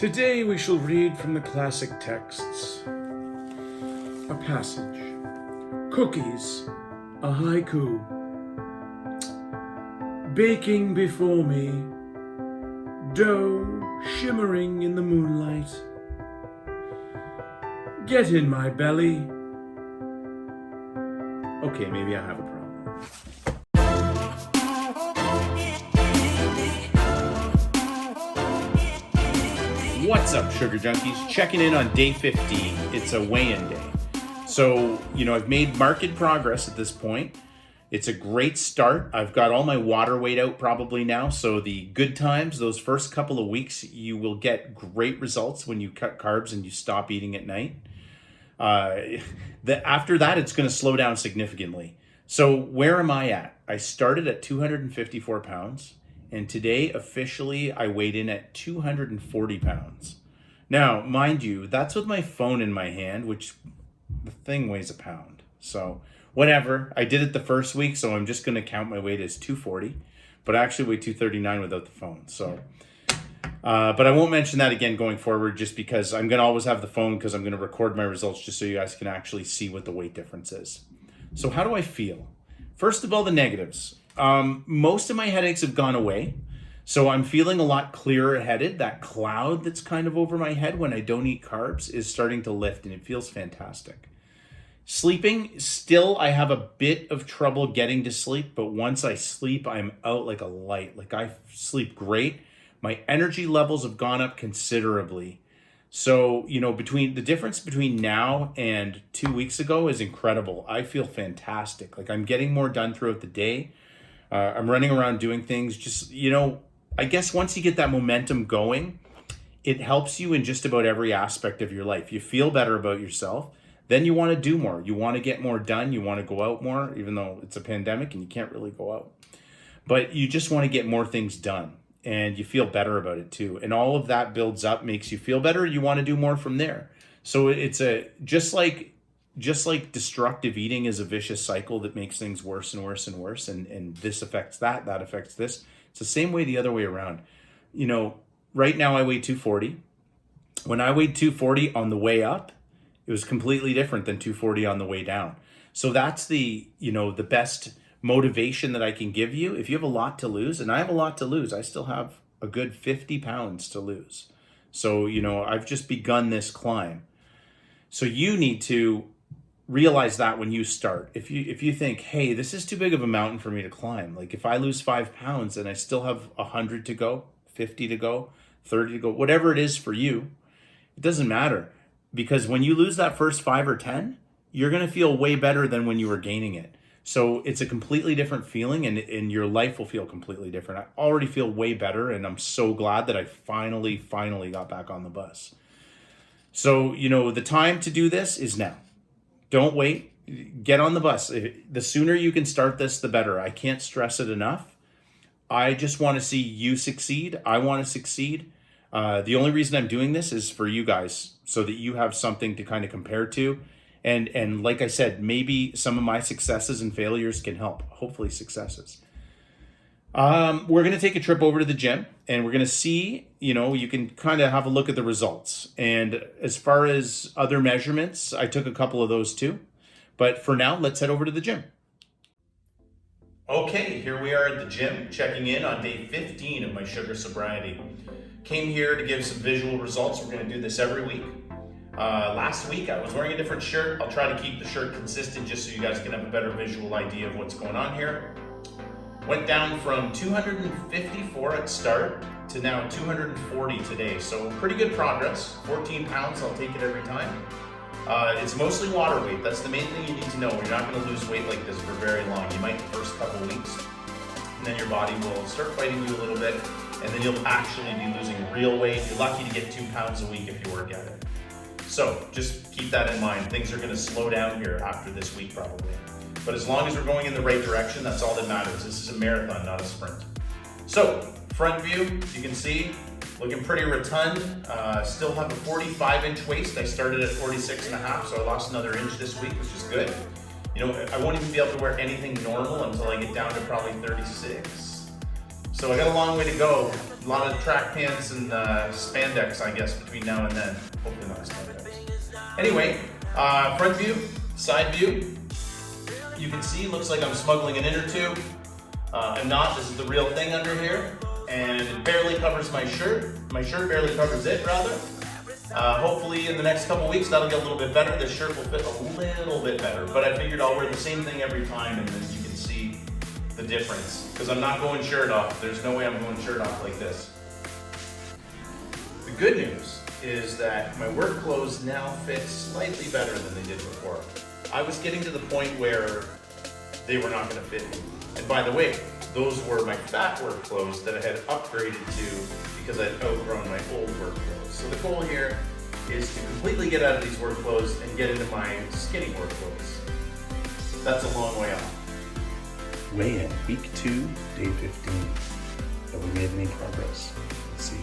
Today we shall read from the classic texts. A passage. Cookies, a haiku. Baking before me, dough shimmering in the moonlight. Get in my belly. Okay, maybe I have a problem. What's up, Sugar Junkies? Checking in on day 15. It's a weigh-in day. So, I've made marked progress at this point. It's a great start. I've got all my water weight out probably now. So the good times, those first couple of weeks, you will get great results when you cut carbs and you stop eating at night. After that, it's going to slow down significantly. So where am I at? I started at 254 pounds. And today, officially, I weighed in at 240 pounds. Now, mind you, that's with my phone in my hand, which the thing weighs a pound. So, whatever. I did it the first week, so I'm just going to count my weight as 240. But I actually weigh 239 without the phone. So, but I won't mention that again going forward, just because I'm going to always have the phone, because I'm going to record my results just so you guys can actually see what the weight difference is. So, how do I feel? First of all, the negatives. Most of my headaches have gone away, so I'm feeling a lot clearer headed. That cloud that's kind of over my head when I don't eat carbs is starting to lift, and it feels fantastic. Sleeping, still I have a bit of trouble getting to sleep, but once I sleep, I'm out like a light. Like, I sleep great. My energy levels have gone up considerably. So, between the difference between now and 2 weeks ago is incredible. I feel fantastic. Like, I'm getting more done throughout the day. I'm running around doing things. Just, I guess once you get that momentum going, it helps you in just about every aspect of your life. You feel better about yourself. Then you want to do more. You want to get more done. You want to go out more, even though it's a pandemic and you can't really go out. But you just want to get more things done, and you feel better about it too. And all of that builds up, makes you feel better. You want to do more from there. So it's just like destructive eating is a vicious cycle that makes things worse and worse and worse. And this affects that affects this. It's the same way the other way around. Right now I weigh 240. When I weighed 240 on the way up, it was completely different than 240 on the way down. So that's the best motivation that I can give you. If you have a lot to lose, and I have a lot to lose, I still have a good 50 pounds to lose. So, I've just begun this climb. So you need to realize that when you start. If you think, hey, this is too big of a mountain for me to climb. Like, if I lose 5 pounds and I still have 100 to go, 50 to go, 30 to go, whatever it is for you, it doesn't matter. Because when you lose that first 5 or 10, you're going to feel way better than when you were gaining it. So it's a completely different feeling, and your life will feel completely different. I already feel way better, and I'm so glad that I finally got back on the bus. So, the time to do this is now. Don't wait. Get on the bus. The sooner you can start this, the better. I can't stress it enough. I just want to see you succeed. I want to succeed. The only reason I'm doing this is for you guys, so that you have something to kind of compare to. And like I said, maybe some of my successes and failures can help. Hopefully successes. We're going to take a trip over to the gym, and we're going to see, you can kind of have a look at the results. And as far as other measurements, I took a couple of those too. But for now, let's head over to the gym. Okay, here we are at the gym, checking in on day 15 of my sugar sobriety. Came here to give some visual results. We're going to do this every week. Last week I was wearing a different shirt. I'll try to keep the shirt consistent just so you guys can have a better visual idea of what's going on here. Went down from 254 at start to now 240 today. So pretty good progress. 14 pounds, I'll take it every time. It's mostly water weight. That's the main thing you need to know. You're not going to lose weight like this for very long. You might the first couple weeks, and then your body will start fighting you a little bit, and then you'll actually be losing real weight. You're lucky to get 2 pounds a week if you work at it. So just keep that in mind. Things are going to slow down here after this week probably. But as long as we're going in the right direction, that's all that matters. This is a marathon, not a sprint. So front view, you can see, looking pretty rotund. Still have a 45-inch waist. I started at 46.5, so I lost another inch this week, which is good. I won't even be able to wear anything normal until I get down to probably 36. So I got a long way to go. A lot of track pants and spandex, I guess, between now and then. Hopefully not spandex. Anyway, front view, side view. You can see, looks like I'm smuggling an inner tube. I'm not, this is the real thing under here. And it barely covers my shirt. My shirt barely covers it, rather. Hopefully in the next couple weeks that'll get a little bit better. This shirt will fit a little bit better. But I figured I'll wear the same thing every time and then you can see the difference. Because I'm not going shirt off. There's no way I'm going shirt off like this. The good news is that my work clothes now fit slightly better than they did before. I was getting to the point where they were not going to fit me. And by the way, those were my fat work clothes that I had upgraded to because I'd outgrown my old work clothes. So the goal here is to completely get out of these work clothes and get into my skinny work clothes. That's a long way off. Weigh in, week 2, day 15. Have we made any progress? Let's see.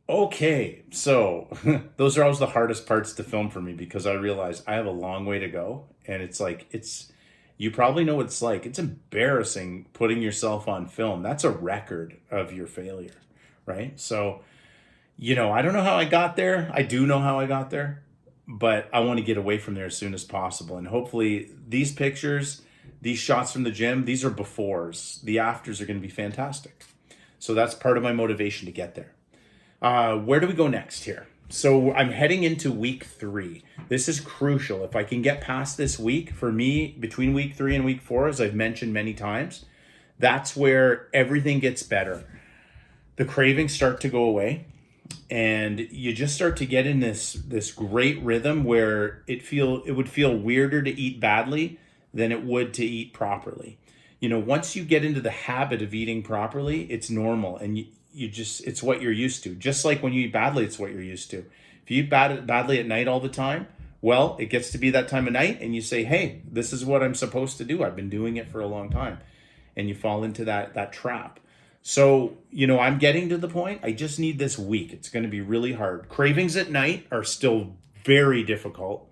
Okay, so those are always the hardest parts to film for me because I realize I have a long way to go and you probably know what it's like. It's embarrassing putting yourself on film. That's a record of your failure, right? So, I don't know how I got there. I do know how I got there, but I want to get away from there as soon as possible. And hopefully these pictures, these shots from the gym, these are befores. The afters are going to be fantastic. So that's part of my motivation to get there. Where do we go next here? So I'm heading into week 3. This is crucial. If I can get past this week, for me, between week 3 and week 4, as I've mentioned many times, that's where everything gets better. The cravings start to go away and you just start to get in this great rhythm where it would feel weirder to eat badly than it would to eat properly. Once you get into the habit of eating properly, it's normal and it's what you're used to. Just like when you eat badly, it's what you're used to. If you eat badly at night all the time, well, it gets to be that time of night and you say, hey, this is what I'm supposed to do. I've been doing it for a long time. And you fall into that trap. So, I'm getting to the point. I just need this week. It's going to be really hard. Cravings at night are still very difficult.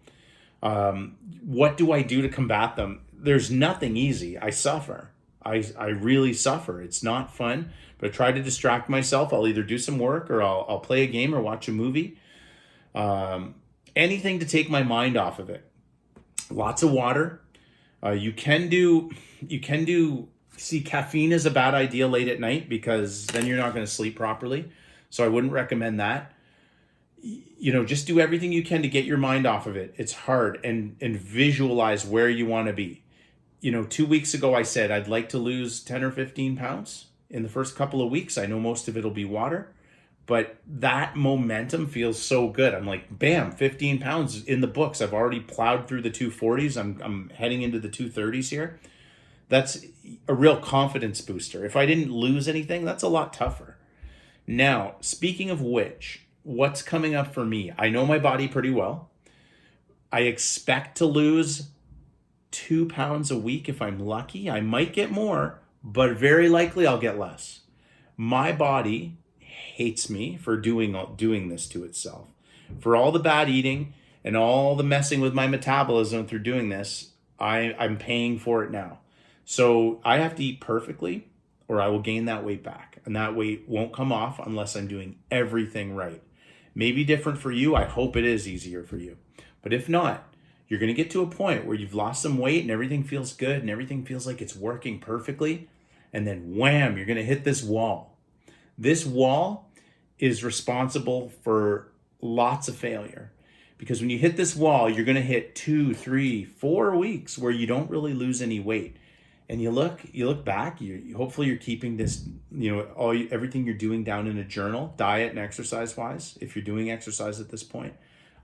What do I do to combat them? There's nothing easy. I suffer. I really suffer. It's not fun, but I try to distract myself. I'll either do some work or I'll play a game or watch a movie. Anything to take my mind off of it. Lots of water. You can do, see, caffeine is a bad idea late at night because then you're not going to sleep properly. So I wouldn't recommend that. Just do everything you can to get your mind off of it. It's hard and visualize where you want to be. 2 weeks ago, I said I'd like to lose 10 or 15 pounds in the first couple of weeks. I know most of it'll be water, but that momentum feels so good. I'm like, bam, 15 pounds in the books. I've already plowed through the 240s. I'm heading into the 230s here. That's a real confidence booster. If I didn't lose anything, that's a lot tougher. Now, speaking of which, what's coming up for me? I know my body pretty well. I expect to lose 2 pounds a week if I'm lucky. I might get more, but very likely I'll get less. My body hates me for doing this to itself. For all the bad eating and all the messing with my metabolism through doing this, I'm paying for it now. So I have to eat perfectly or I will gain that weight back. And that weight won't come off unless I'm doing everything right. Maybe different for you. I hope it is easier for you. But if not, you're going to get to a point where you've lost some weight and everything feels good and everything feels like it's working perfectly. And then wham, you're going to hit this wall. This wall is responsible for lots of failure. Because when you hit this wall, you're going to hit 2, 3, 4 weeks where you don't really lose any weight. And you look back, hopefully you're keeping this, everything you're doing down in a journal, diet and exercise wise, if you're doing exercise at this point.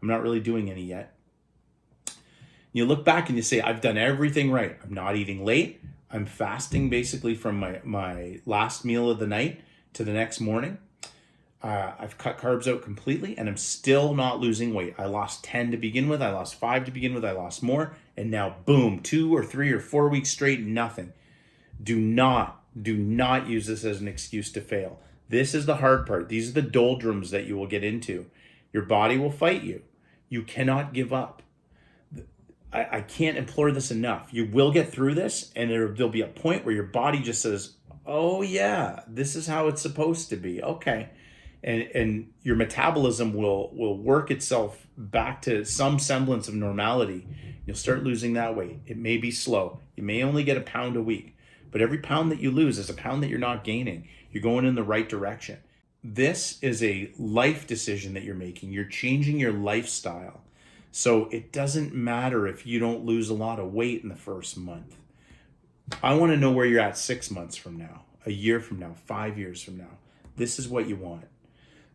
I'm not really doing any yet. You look back and you say, I've done everything right. I'm not eating late. I'm fasting basically from my last meal of the night to the next morning. I've cut carbs out completely and I'm still not losing weight. I lost 10 to begin with. I lost 5 to begin with. I lost more. And now, boom, 2 or 3 or 4 weeks straight, nothing. Do not use this as an excuse to fail. This is the hard part. These are the doldrums that you will get into. Your body will fight you. You cannot give up. I can't implore this enough. You will get through this, and there'll be a point where your body just says, oh yeah, this is how it's supposed to be. Okay. And your metabolism will work itself back to some semblance of normality. You'll start losing that weight. It may be slow. You may only get a pound a week, but every pound that you lose is a pound that you're not gaining. You're going in the right direction. This is a life decision that you're making. You're changing your lifestyle. So it doesn't matter if you don't lose a lot of weight in the first month. I want to know where you're at 6 months from now, a year from now, 5 years from now. This is what you want.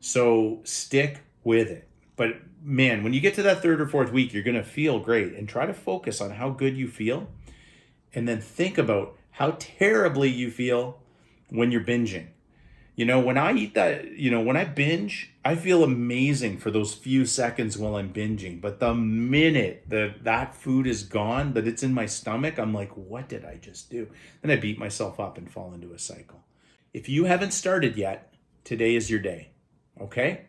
So stick with it. But man, when you get to that 3rd or 4th week, you're going to feel great, and try to focus on how good you feel. And then think about how terribly you feel when you're binging. When I eat that, when I binge, I feel amazing for those few seconds while I'm binging. But the minute that food is gone, that it's in my stomach, I'm like, what did I just do? Then I beat myself up and fall into a cycle. If you haven't started yet, today is your day. Okay?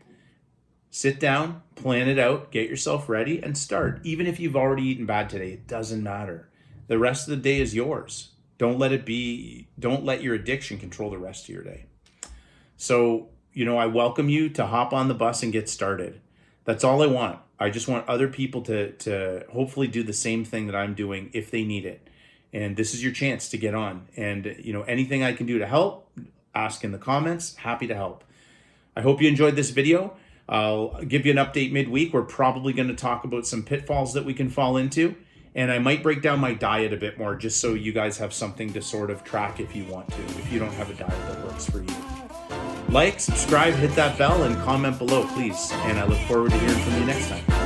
Sit down, plan it out, get yourself ready, and start. Even if you've already eaten bad today, it doesn't matter. The rest of the day is yours. Don't let your addiction control the rest of your day. So, I welcome you to hop on the bus and get started. That's all I want. I just want other people to hopefully do the same thing that I'm doing if they need it. And this is your chance to get on. And, anything I can do to help, ask in the comments. Happy to help. I hope you enjoyed this video. I'll give you an update midweek. We're probably going to talk about some pitfalls that we can fall into. And I might break down my diet a bit more, just so you guys have something to sort of track if you want to, if you don't have a diet that works for you. Like, subscribe, hit that bell, and comment below, please. And I look forward to hearing from you next time.